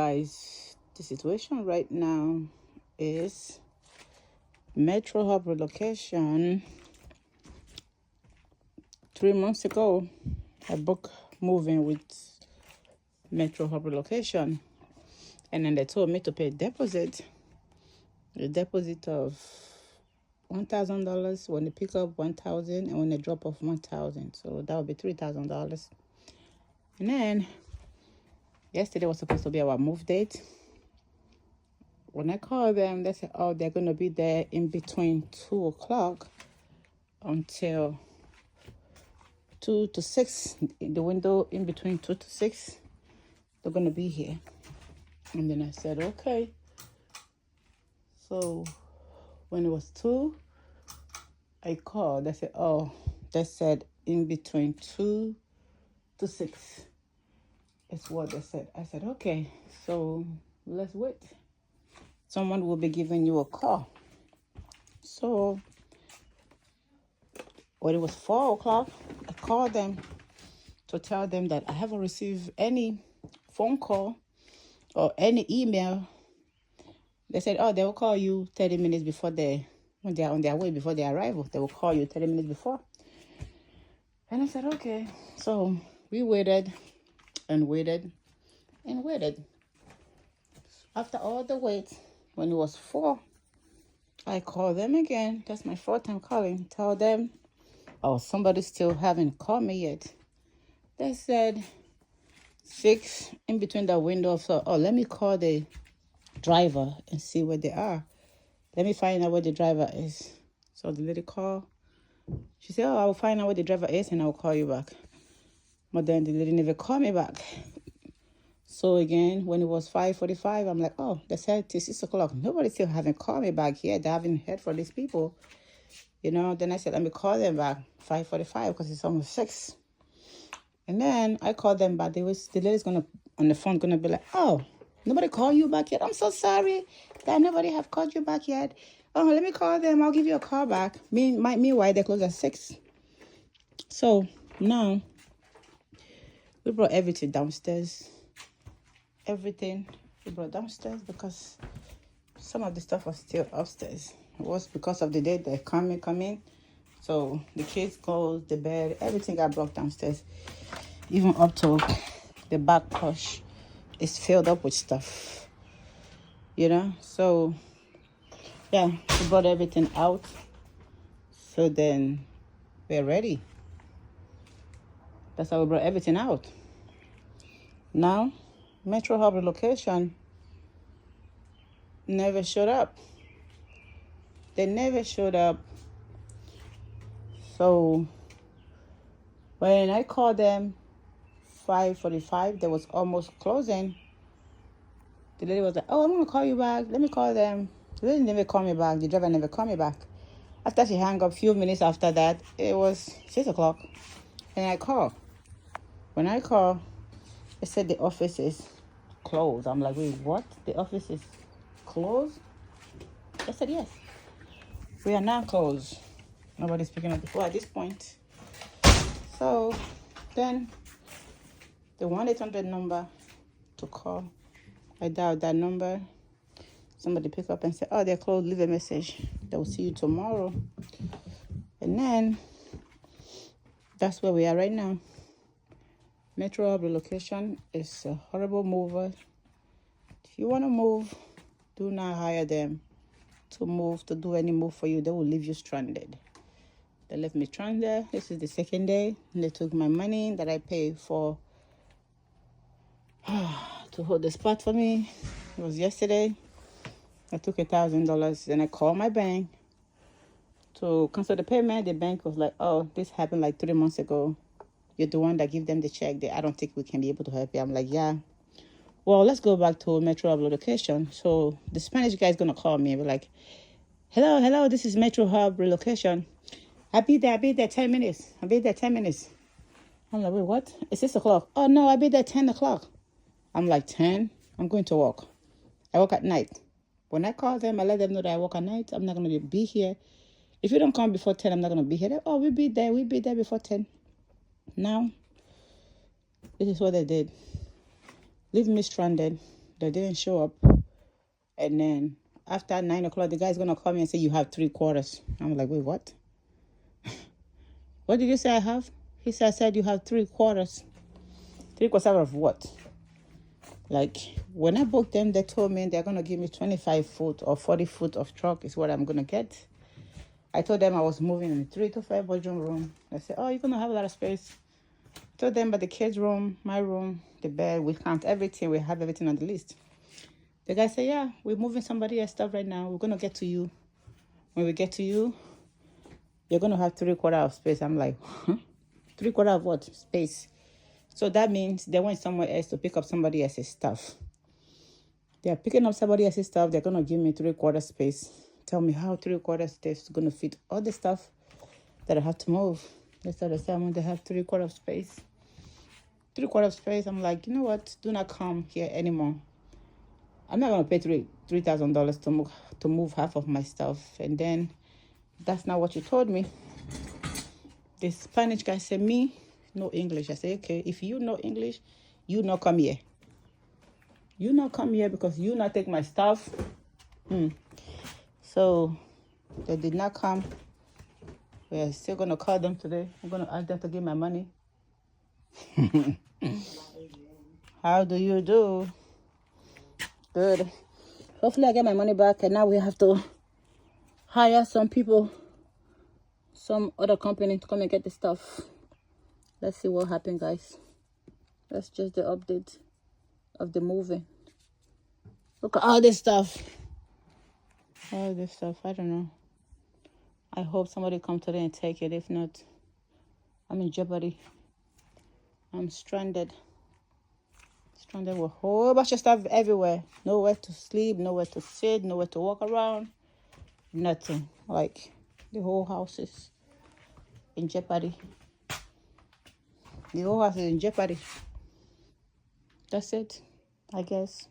Guys, the situation right now is Metro Hub relocation. 3 months ago, I booked moving with Metro Hub relocation, and then they told me to pay a deposit of $1,000 when they pick up 1,000 and when they drop off 1,000. So that would be $3,000. And then yesterday was supposed to be our move date. When I called them, they said, oh, they're going to be there in between 2 o'clock until 2 to 6. In the window in between 2 to 6, they're going to be here. And then I said, okay. So when it was 2, I called. They said, oh, they said in between 2 to 6 is what they said. I said, okay, so let's wait. Someone will be giving you a call. So when it was 4 o'clock, I called them to tell them that I haven't received any phone call or any email. They said, oh, they will call you 30 minutes before when they're on their way, before their arrival. They will call you 30 minutes before. And I said, okay. So we waited and waited and waited. After all the wait, when it was 4, I called them again. That's my 4th time calling. Tell them, oh, somebody still haven't called me yet. They said 6 in between the window. So, oh, let me call the driver and see where they are. Let me find out where the driver is. So the lady called. She said, oh, I will find out where the driver is and I will call you back. But then the lady never called me back. So again, when it was 5:45, I'm like, oh, they said till 6 o'clock. Nobody still haven't called me back yet. They haven't heard from these people. Then I said, let me call them back 5:45 because it's almost 6. And then I called them back. The lady's on the phone gonna be like, oh, nobody called you back yet. I'm so sorry that nobody have called you back yet. Oh, let me call them. I'll give you a call back. Meanwhile, they close at 6. So now we brought everything downstairs. Everything we brought downstairs because some of the stuff was still upstairs. It was because of the day they come in. So the kids' clothes, the bed, everything got brought downstairs. Even up to the back porch is filled up with stuff. So yeah, we brought everything out. So then we're ready. That's how we brought everything out. Now, Metro Hub relocation never showed up. They never showed up. So when I called them 5:45, they was almost closing. The lady was like, oh, I'm going to call you back. Let me call them. The lady never called me back. The driver never called me back. After she hung up, a few minutes after that, it was 6 o'clock. And I called. When I called, they said the office is closed. I'm like, wait, what? The office is closed? I said, yes. We are now closed. Nobody's picking up the phone at this point. So then the 1-800 number to call. I dialed that number. Somebody pick up and say, oh, they're closed. Leave a message. They will see you tomorrow. And then that's where we are right now. Metro Hub relocation is a horrible mover. If you want to move, do not hire them to do any move for you. They will leave you stranded. They left me stranded. This is the 2nd day. And they took my money that I paid for to hold the spot for me. It was yesterday. I took $1,000. Then I called my bank to cancel the payment. The bank was like, oh, this happened like 3 months ago. You're the one that give them the check. I don't think we can be able to help you. I'm like, yeah. Well, let's go back to Metro Hub relocation. So the Spanish guy is going to call me and be like, hello, this is Metro Hub relocation. I'll be there 10 minutes. I'm like, wait, what? It's 6 o'clock. Oh, no, I'll be there 10 o'clock. I'm like, 10? I'm going to work. I work at night. When I call them, I let them know that I work at night. I'm not going to be here. If you don't come before 10, I'm not going to be here. Oh, we'll be there before 10. Now, this is what they did. Leave me stranded. They didn't show up. And then after 9 o'clock, the guy's going to call me and say, you have 3/4. I'm like, wait, what? What did you say I have? He said, I said you have 3/4. 3/4 out of what? Like, when I booked them, they told me they're going to give me 25 foot or 40 foot of truck is what I'm going to get. I told them I was moving in a 3 to 5 bedroom room. They said, oh, you're going to have a lot of space. I told them about the kids' room, my room, the bed. We count everything. We have everything on the list. The guy said, yeah, we're moving somebody else's stuff right now. We're going to get to you. When we get to you, you're going to have 3/4 of space. I'm like, huh? 3/4 of what? Space. So that means they went somewhere else to pick up somebody else's stuff. They're picking up somebody else's stuff. They're going to give me 3/4 space. Tell me how 3/4 space is going to fit all the stuff that I have to move. That's what they say. I'm going to have 3/4 space. 3/4 space. I'm like, you know what? Do not come here anymore. I'm not going to pay $3,000 to move half of my stuff. And then that's not what you told me. The Spanish guy said, me, no English. I said, okay, if you know English, you not come here. You not come here because you not take my stuff. So they did not come. We're still going to call them today. I'm going to ask them to give my money. How do you do? Good. Hopefully I get my money back, and now we have to hire some people, some other company to come and get the stuff. Let's see what happened, guys. That's just the update of the movie. Look at all this stuff. All this stuff. I don't know. I hope somebody come today and take it. If not, I'm in jeopardy. I'm stranded. Stranded with a whole bunch of stuff everywhere. Nowhere to sleep, nowhere to sit, nowhere to walk around. Nothing. Like, the whole house is in jeopardy. The whole house is in jeopardy. That's it, I guess.